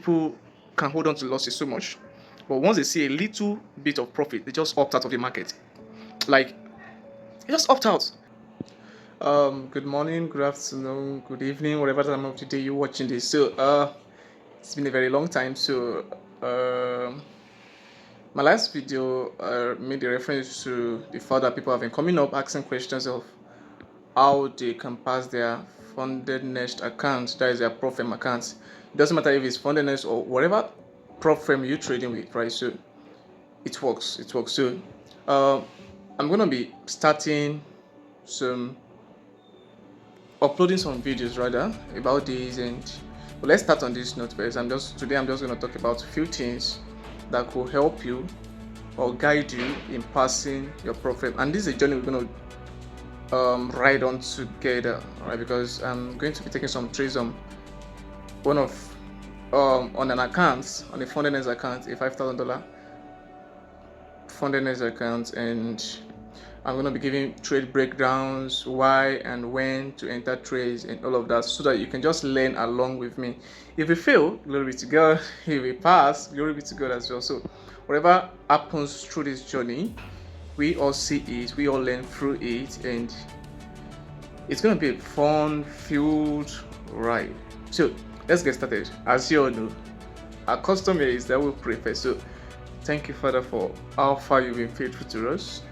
people can hold on to losses so much, but once they see a little bit of profit, they just opt out of the market. Like, they just opt out. Good morning, good afternoon, good evening, whatever time of the day you're watching this. So, it's been a very long time. So, my last video made a reference to the fact that people have been coming up asking questions of how they can pass their Fundednext account, that is their prop firm account. It doesn't matter if it's Fundednext or whatever prop firm you're trading with, right? So it works. So I'm gonna be starting some uploading some videos rather about this, and but let's start on this note first. Today I'm just gonna talk about a few things that could help you or guide you in passing your prop firm, and this is a journey we're gonna ride on together, right? Because I'm going to be taking some trades on on an account, on a Fundednext account, a $5,000 Fundednext account, and I'm going to be giving trade breakdowns, why and when to enter trades and all of that, so that you can just learn along with me. If we fail, glory be to God. If we pass, glory be to God as well. So whatever happens through this journey, we all see it, we all learn through it, and it's going to be a fun filled ride. So let's get started. As you all know, our custom here is that we pray first. So thank you, Father, for how far you've been faithful to us.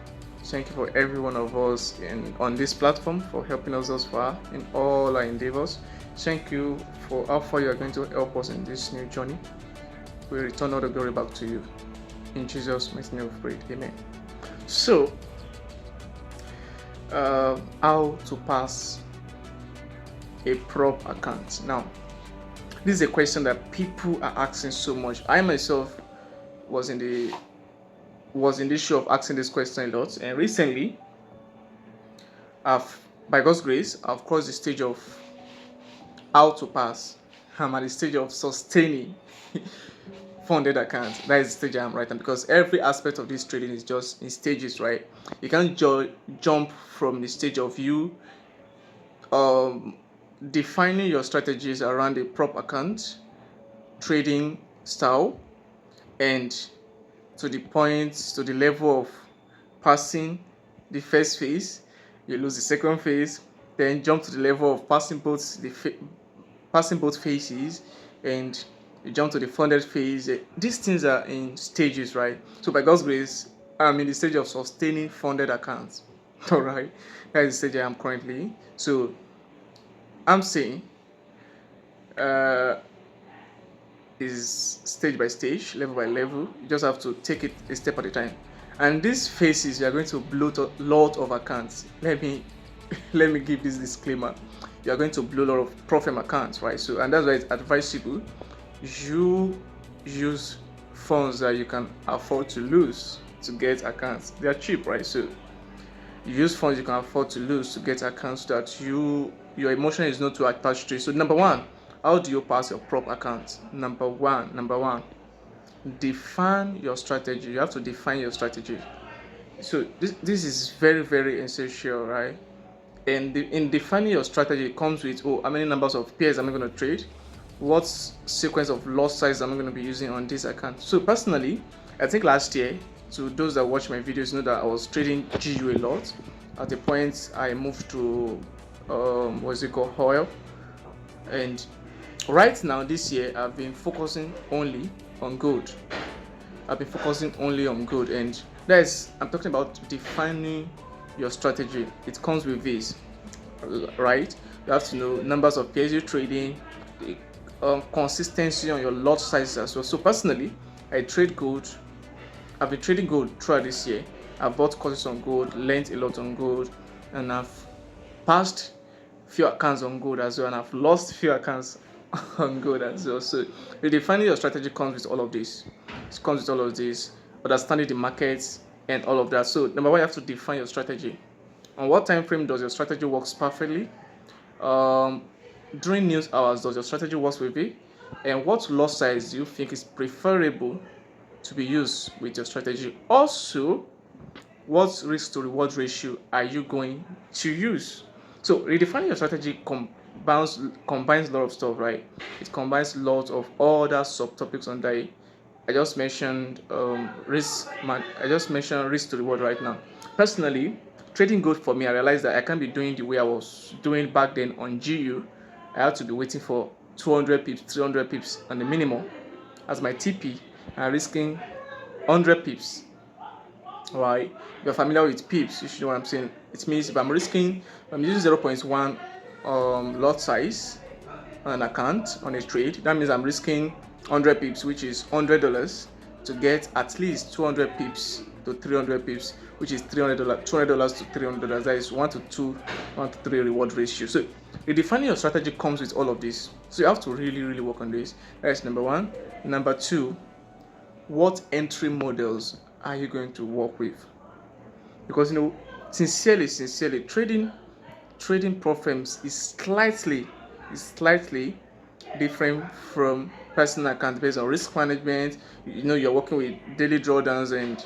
Thank you for every one of us on this platform for helping us thus far in all our endeavors. Thank you for how far you are going to help us in this new journey. We return all the glory back to you. In Jesus' mighty name we pray. Amen. So, how to pass a prop account. Now, this is a question that people are asking so much. I myself was in the show of asking this question a lot, and recently, by God's grace, I've crossed the stage of how to pass. I'm at the stage of sustaining funded accounts. That is the stage I am right now, because every aspect of this trading is just in stages, right? You can't jump from the stage of you defining your strategies around a prop account trading style, and to the level of passing the first phase, you lose the second phase, then jump to the level of passing both phases, and you jump to the funded phase. These things are in stages, right? So by God's grace, I'm in the stage of sustaining funded accounts. All right, that is the stage I am currently. So I'm saying is stage by stage, level by level. You just have to take it a step at a time. And these phases, you are going to bloat a lot of accounts. Let me give this disclaimer. You are going to blow a lot of prop firm accounts, right? So, and that's why it's advisable you use funds that you can afford to lose to get accounts. They are cheap, right? So you use funds you can afford to lose to get accounts that your emotion is not too attached to. So number one, how do you pass your prop account? Number one, define your strategy. You have to define your strategy. So this is very, very essential, right? And in defining your strategy, it comes with, how many numbers of pairs am I going to trade? What sequence of lot size am I going to be using on this account? So personally, I think last year, to those that watch my videos know that I was trading GU a lot. At the point I moved to oil, and right now this year I've been focusing only on gold. And I'm talking about defining your strategy. It comes with this, right? You have to know numbers of pairs you're trading, the consistency on your lot sizes as well. So personally, I trade gold. I've been trading gold throughout this year. I've bought courses on gold, learned a lot on gold, and I've passed few accounts on gold as well, and I've lost few accounts on gold as well. So redefining your strategy comes with all of this. It comes with all of this, understanding the markets and all of that. So number one, you have to define your strategy. On what time frame does your strategy works perfectly? During news hours, does your strategy work with it? And what lot size do you think is preferable to be used with your strategy? Also, what risk to reward ratio are you going to use? So redefining your strategy combines a lot of stuff, right? It combines a lot of other subtopics under it. I just mentioned I just mentioned risk to reward right now. Personally, trading gold for me, I realized that I can't be doing the way I was doing back then on GU. I had to be waiting for 200 pips, 300 pips on the minimum as my TP and risking 100 pips. Right? If you're familiar with pips, you should know what I'm saying. It means if I'm using 0.1 lot size on an account on a trade, that means I'm risking 100 pips, which is $100, to get at least 200 pips to 300 pips, which is $300 to $300. That is 1 to 2, 1 to 3 reward ratio. So redefining your strategy comes with all of this. So you have to really work on this. That's number one. Number two, what entry models are you going to work with? Because sincerely, trading prop firms is slightly different from personal account based on risk management. You're working with daily drawdowns and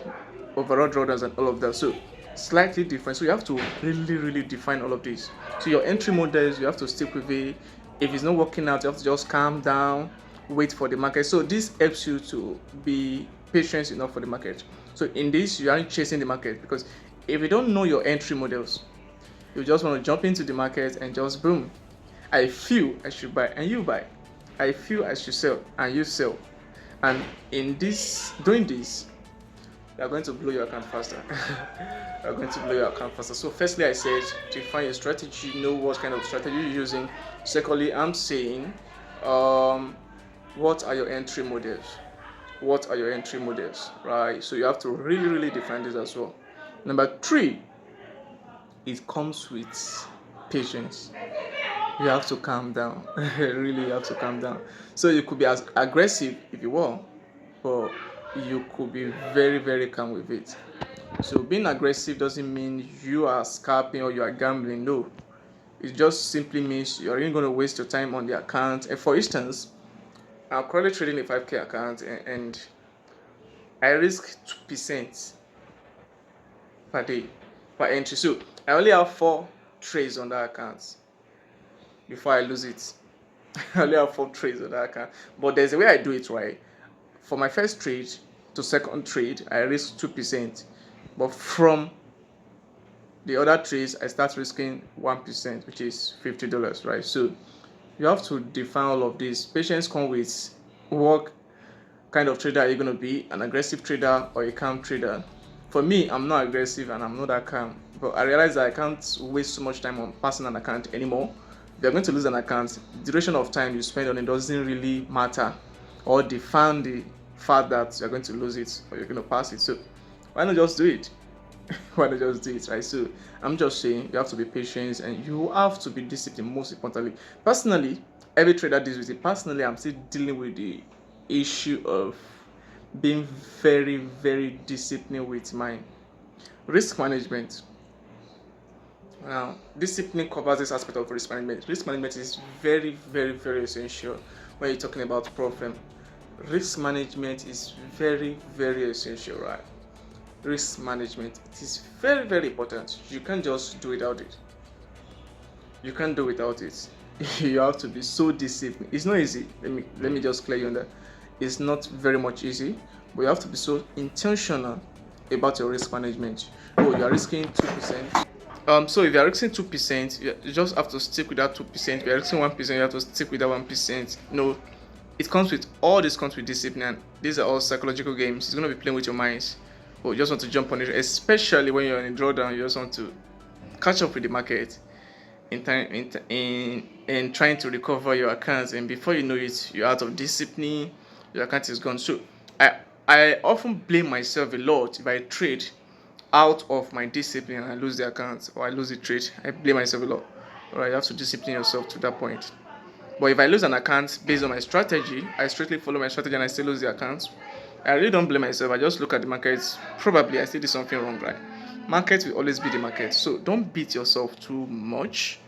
overall drawdowns and all of that, so slightly different. So you have to really define all of this. So your entry models, you have to stick with it. If it's not working out, you have to just calm down, wait for the market. So this helps you to be patient enough for the market. So in this, you aren't chasing the market, because if you don't know your entry models, you just want to jump into the market and just boom. I feel I should buy and you buy. I feel I should sell and you sell. And doing this, you are going to blow your account faster. You are going to blow your account faster. So firstly, I said define your strategy, know what kind of strategy you're using. Secondly, I'm saying what are your entry models? What are your entry models? Right? So you have to really define this as well. Number three, it comes with patience. You have to calm down. Really, you have to calm down. So you could be as aggressive if you want, but you could be very calm with it. So being aggressive doesn't mean you are scalping or you are gambling. No, it just simply means you're really going to waste your time on the account. And for instance, I'm currently trading a 5k account and I risk 2% per day per entry. So I only have 4 trades on that account before I lose it. I only have 4 trades on that account. But there's a way I do it, right? For my first trade to second trade, I risk 2%. But from the other trades, I start risking 1%, which is $50, right? So you have to define all of this. Patience comes with what kind of trader are you going to be, an aggressive trader or a calm trader. For me, I'm not aggressive and I'm not that calm, but I realize that I can't waste so much time on passing an account anymore. If you're going to lose an account, the duration of time you spend on it doesn't really matter or define the fact that you're going to lose it or you're going to pass it. So why not just do it? Why not just do it, right? So I'm just saying you have to be patient and you have to be disciplined, most importantly. Personally, every trader deals with it. Personally, I'm still dealing with the issue of being very disciplined with my risk management. Now, discipline covers this aspect of risk management. Risk management is very essential when you're talking about problem. Risk management is very essential, right? Risk management, it is very important. You can't just do without it. You can't do without it. You have to be so disciplined. It's not easy. Let me just clear you on that. It's not very much easy, but you have to be so intentional about your risk management. Oh, you are risking 2%. So if you are risking 2%, you just have to stick with that 2%. If you are risking 1%, you have to stick with that 1%. No, it comes with discipline. These are all psychological games. It's going to be playing with your minds. But you just want to jump on it, especially when you're in a drawdown. You just want to catch up with the market in trying to recover your accounts, and before you know it, you're out of discipline. Your account is gone. So I often blame myself a lot if I trade out of my discipline and I lose the account or I lose the trade. I blame myself a lot. Alright, you have to discipline yourself to that point. But if I lose an account based on my strategy, I strictly follow my strategy and I still lose the account, I really don't blame myself. I just look at the markets. Probably I still did something wrong, right? Market will always be the market. So don't beat yourself too much.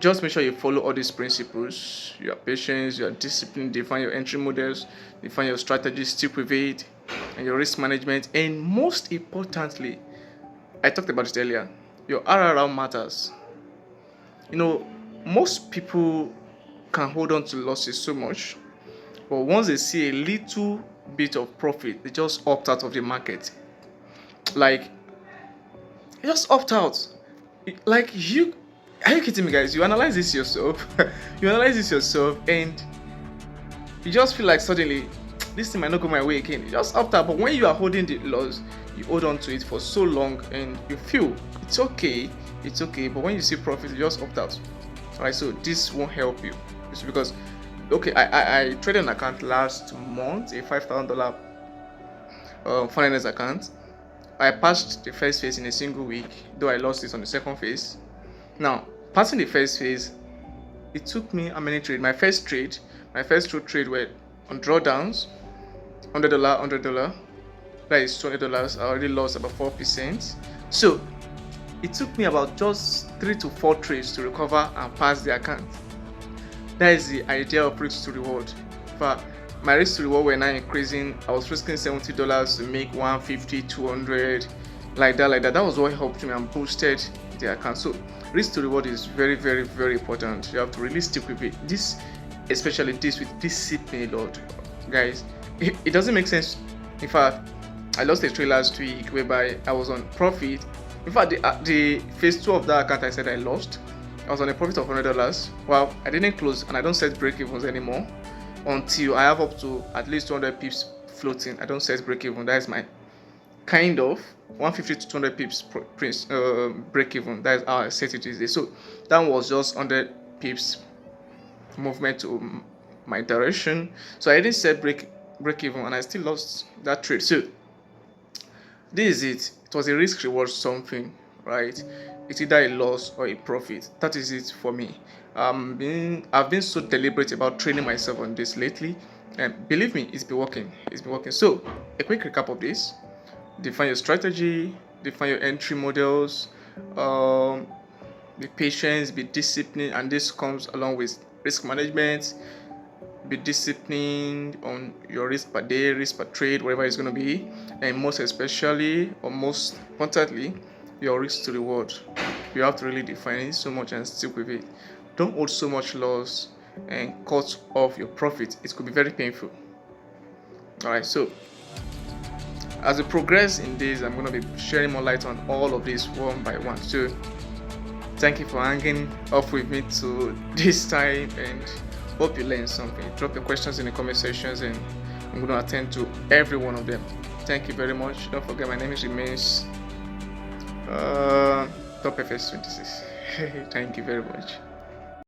Just make sure you follow all these principles. You are patient, you are disciplined, define your entry models, define your strategy, stick with it, and your risk management. And most importantly, I talked about it earlier, your RRR matters. most people can hold on to losses so much, but once they see a little bit of profit, they just opt out of the market. Like, just opt out. Like, are you kidding me, guys? You analyze this yourself. You analyze this yourself, and you just feel like suddenly this thing might not go my way again. You just opt out. But when you are holding the loss, you hold on to it for so long, and you feel it's okay. But when you see profit, you just opt out. Alright, so this won't help you. It's because, okay, I traded an account last month, a $5,000 Fundednext account. I passed the first phase in a single week, though I lost it on the second phase. Now, passing the first phase, it took me how many trades? My first two trade were on drawdowns, $100. That is $20. I already lost about 4%. So it took me about just 3 to 4 trades to recover and pass the account. That is the idea of risk to reward. But my risk to reward were now increasing. I was risking $70 to make $150, $200, like that. That was what helped me and boosted the account. So risk to reward is very, very, very important. You have to really stick with it. Especially this with discipline, Lord, guys. It doesn't make sense. In fact, I lost a trade last week whereby I was on profit. In fact, the phase 2 of that account I said I lost, I was on a profit of $100. Well, I didn't close and I don't set break evens anymore until I have up to at least 200 pips floating. I don't set break even. That is my kind of 150 to 200 pips break even. That is how I set it these days. So that was just 100 pips movement to my direction. So I didn't set break even and I still lost that trade. So this is it. It was a risk reward something, right? It's either a loss or a profit. That is it for me. I've been so deliberate about training myself on this lately, and believe me, it's been working. So a quick recap of this: define your strategy, define your entry models, be patient, be disciplined, and this comes along with risk management. Be disciplined on your risk per day, risk per trade, whatever it's going to be, and most especially, or most importantly, your risk to reward. You have to really define it so much and stick with it. Don't hold so much loss and cut off your profit. It could be very painful. Alright, so as we progress in this, I'm going to be sharing more light on all of this one by one. So thank you for hanging up with me to this time, and hope you learned something. Drop your questions in the comment sections and I'm going to attend to every one of them. Thank you very much. Don't forget, my name remains TopFS26. Thank you very much.